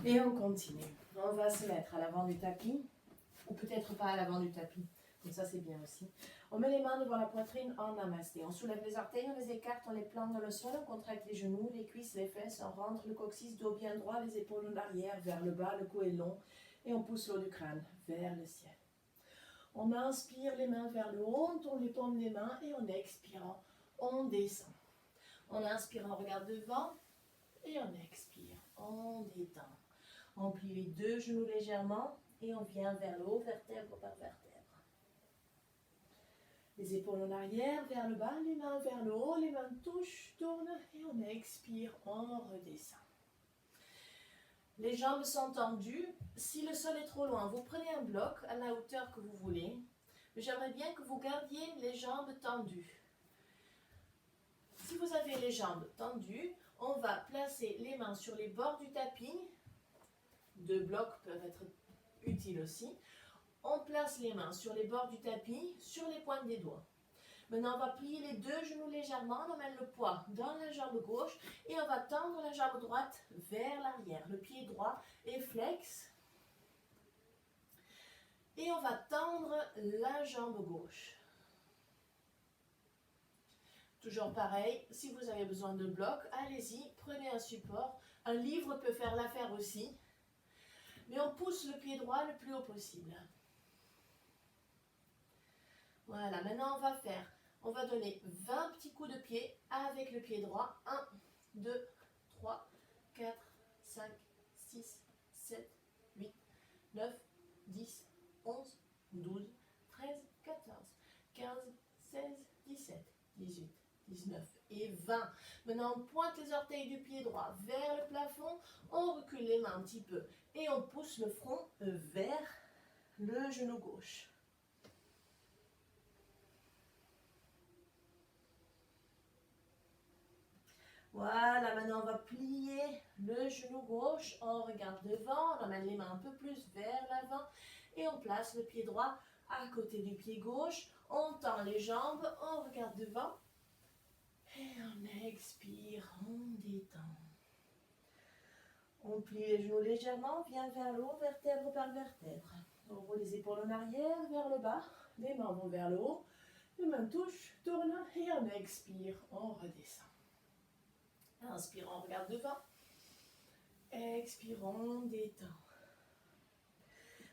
Et on continue. On va se mettre à l'avant du tapis, ou peut-être pas à l'avant du tapis. Donc ça, c'est bien aussi. On met les mains devant la poitrine en namasté. On soulève les orteils, on les écarte, on les plante dans le sol, on contracte les genoux, les cuisses, les fesses, on rentre le coccyx, dos bien droit, les épaules en arrière, vers le bas, le cou est long, et on pousse l'eau du crâne vers le ciel. On inspire les mains vers le haut, on tourne les paumes des mains, et en expirant, on descend. On inspire, on regarde devant, et on expire, on détend. On plie les deux genoux légèrement, et on vient vers le haut, vertèbre par vertèbre. Les épaules en arrière, vers le bas, les mains vers le haut, les mains touchent, tournent, et on expire, on redescend. Les jambes sont tendues. Si le sol est trop loin, vous prenez un bloc à la hauteur que vous voulez. Mais j'aimerais bien que vous gardiez les jambes tendues. Si vous avez les jambes tendues, on va placer les mains sur les bords du tapis. Deux blocs peuvent être utiles aussi. On place les mains sur les bords du tapis, sur les pointes des doigts. Maintenant, on va plier les deux genoux légèrement, on emmène le poids dans la jambe gauche et on va tendre la jambe droite vers l'arrière. Le pied droit est flex. Et on va tendre la jambe gauche. Toujours pareil, si vous avez besoin de bloc, allez-y, prenez un support. Un livre peut faire l'affaire aussi. Mais on pousse le pied droit le plus haut possible. Voilà, maintenant on va donner 20 petits coups de pied avec le pied droit. 1, 2, 3, 4, 5, 6, 7, 8, 9, 10, 11, 12, 13, 14, 15, 16, 17, 18, 19 et 20. Maintenant, on pointe les orteils du pied droit vers le plafond. On recule les mains un petit peu et on pousse le front vers le genou gauche. Voilà, maintenant on va plier le genou gauche, on regarde devant, on emmène les mains un peu plus vers l'avant et on place le pied droit à côté du pied gauche, on tend les jambes, on regarde devant et on expire, on détend. On plie les genoux légèrement, on vient vers le haut, vertèbre par vertèbre. On roule les épaules en arrière, vers le bas, les mains vont vers le haut, les mains touchent, tournent et on expire, on redescend. Inspirons, on regarde devant. Expirons, détend.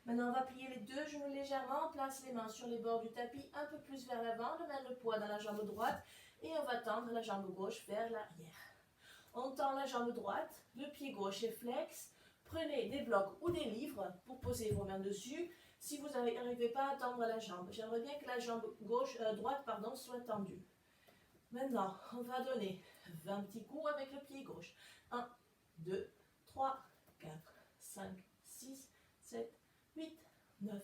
Maintenant, on va plier les deux genoux légèrement. On place les mains sur les bords du tapis, un peu plus vers l'avant. On met le poids dans la jambe droite et on va tendre la jambe gauche vers l'arrière. On tend la jambe droite, le pied gauche est flex. Prenez des blocs ou des livres pour poser vos mains dessus. Si vous n'arrivez pas à tendre la jambe, j'aimerais bien que la jambe droite soit tendue. Maintenant, on va donner 20 petits coups avec le pied gauche. 1, 2, 3, 4, 5, 6, 7, 8, 9,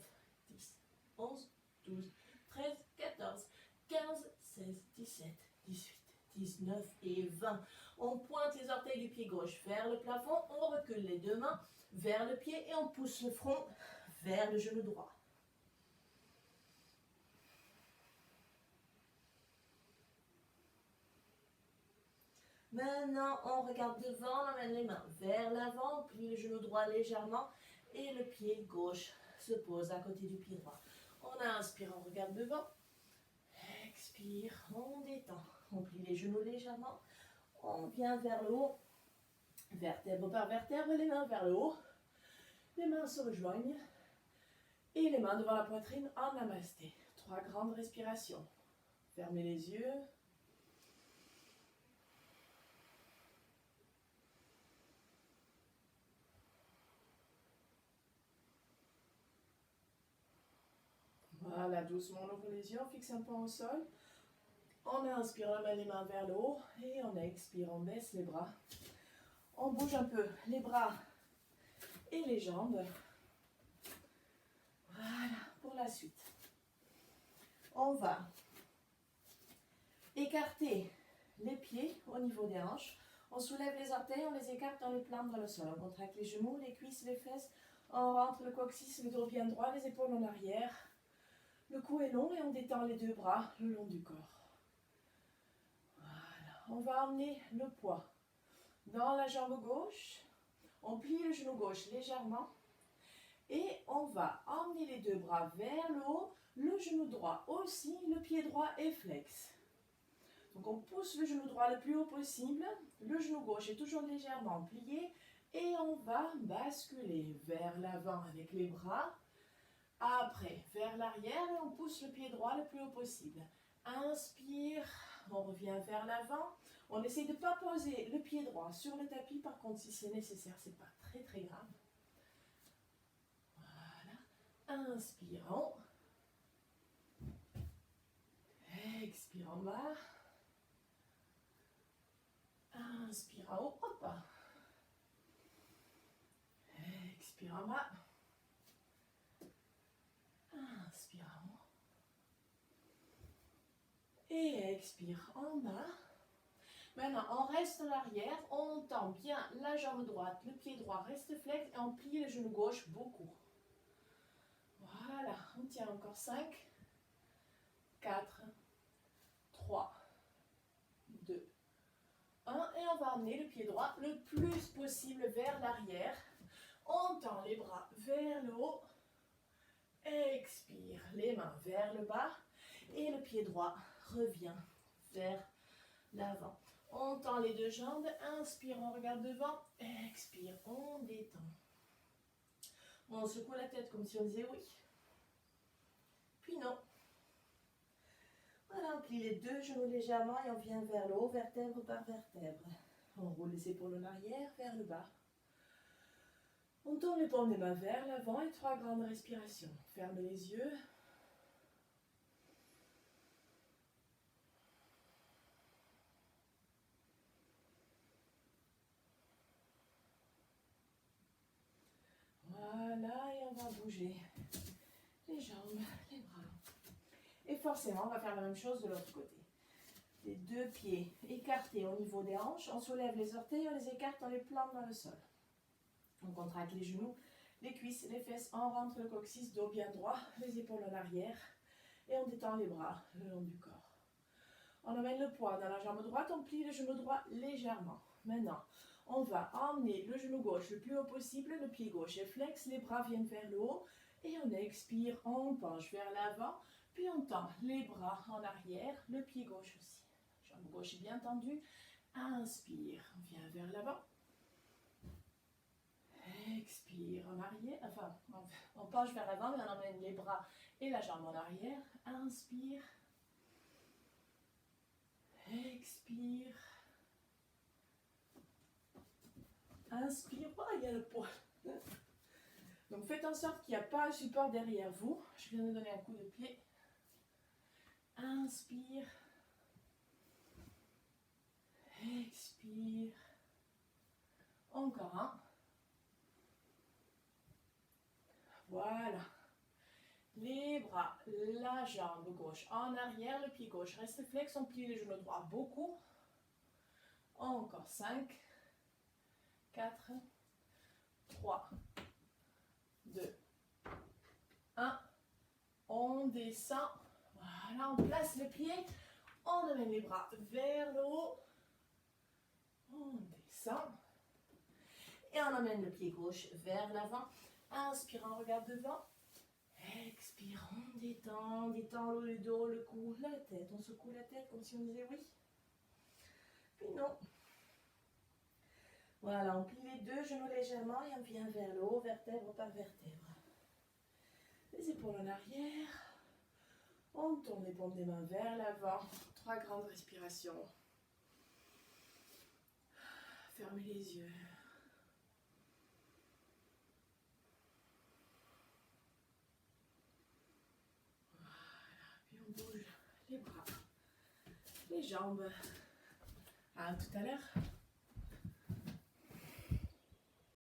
10, 11, 12, 13, 14, 15, 16, 17, 18, 19 et 20. On pointe les orteils du pied gauche vers le plafond, on recule les deux mains vers le pied et on pousse le front vers le genou droit. Maintenant, on regarde devant, on emmène les mains vers l'avant, on plie le genou droit légèrement et le pied gauche se pose à côté du pied droit. On inspire, on regarde devant, expire, on détend. On plie les genoux légèrement, on vient vers le haut, vertèbre par vertèbre, les mains vers le haut, les mains se rejoignent et les mains devant la poitrine en namasté. 3 grandes respirations. Fermez les yeux. Voilà, doucement on ouvre les yeux, on fixe un point au sol. On inspire, on met les mains vers le haut et on expire, on baisse les bras. On bouge un peu les bras et les jambes. Voilà, pour la suite. On va écarter les pieds au niveau des hanches. On soulève les orteils, on les écarte, on les plante dans le sol. On contracte les genoux, les cuisses, les fesses. On rentre le coccyx, le dos bien droit, les épaules en arrière. Le cou est long et on détend les deux bras le long du corps. Voilà. On va emmener le poids dans la jambe gauche. On plie le genou gauche légèrement. Et on va emmener les deux bras vers le haut. Le genou droit aussi, le pied droit est flex. Donc on pousse le genou droit le plus haut possible. Le genou gauche est toujours légèrement plié. Et on va basculer vers l'avant avec les bras. Après, vers l'arrière et on pousse le pied droit le plus haut possible. Inspire, on revient vers l'avant. On essaie de ne pas poser le pied droit sur le tapis. Par contre, si c'est nécessaire, ce n'est pas très grave. Voilà. Inspirons. Expire en bas. Inspire en haut. Hop. Expire en bas. Inspire en haut. Et expire en bas. Maintenant, on reste en arrière, on tend bien la jambe droite, le pied droit reste flex et on plie le genou gauche beaucoup. Voilà, on tient encore 5, 4, 3, 2, 1 et on va emmener le pied droit le plus possible vers l'arrière. On tend les bras vers le haut, expire, les mains vers le bas et le pied droit revient vers l'avant. On tend les deux jambes, inspire, on regarde devant, expire, on détend. On secoue la tête comme si on disait oui, puis non. Voilà, on plie les deux genoux légèrement et on vient vers le haut, vertèbre par vertèbre. On roule les épaules en arrière, vers le bas. On tourne les paumes des mains vers l'avant et 3 grandes respirations. Ferme les yeux. Voilà, et on va bouger les jambes, les bras. Et forcément, on va faire la même chose de l'autre côté. Les deux pieds écartés au niveau des hanches. On soulève les orteils, on les écarte, on les plante dans le sol. On contracte les genoux, les cuisses, les fesses. On rentre le coccyx, dos bien droit, les épaules en arrière. Et on détend les bras le long du corps. On amène le poids dans la jambe droite, on plie le genou droit légèrement. Maintenant, on va emmener le genou gauche le plus haut possible, le pied gauche est flex, les bras viennent vers le haut et on expire, on penche vers l'avant, puis on tend les bras en arrière, le pied gauche aussi. Jambe gauche est bien tendue, inspire, on vient vers l'avant, expire en arrière, enfin on penche vers l'avant mais on emmène les bras et la jambe en arrière, inspire, expire. Inspire, oh, il y a le poids. Donc faites en sorte qu'il n'y a pas un support derrière vous. Je viens de donner un coup de pied. Inspire. Expire. Encore un. Voilà. Les bras, la jambe gauche en arrière, le pied gauche reste flex. On plie les genoux droits beaucoup. Encore 5. 4, 3, 2, 1. On descend. Voilà, on place le pied. On amène les bras vers le haut. On descend. Et on amène le pied gauche vers l'avant. Inspire, on regarde devant. Expire, on détend. Détend le dos, le cou, la tête. On secoue la tête comme si on disait oui. Puis non. Voilà, on plie les deux genoux légèrement et on vient vers le haut, vertèbre par vertèbre. Les épaules en arrière. On tourne les paumes des mains vers l'avant. 3 grandes respirations. Fermez les yeux. Voilà, puis on bouge les bras, les jambes. À tout à l'heure.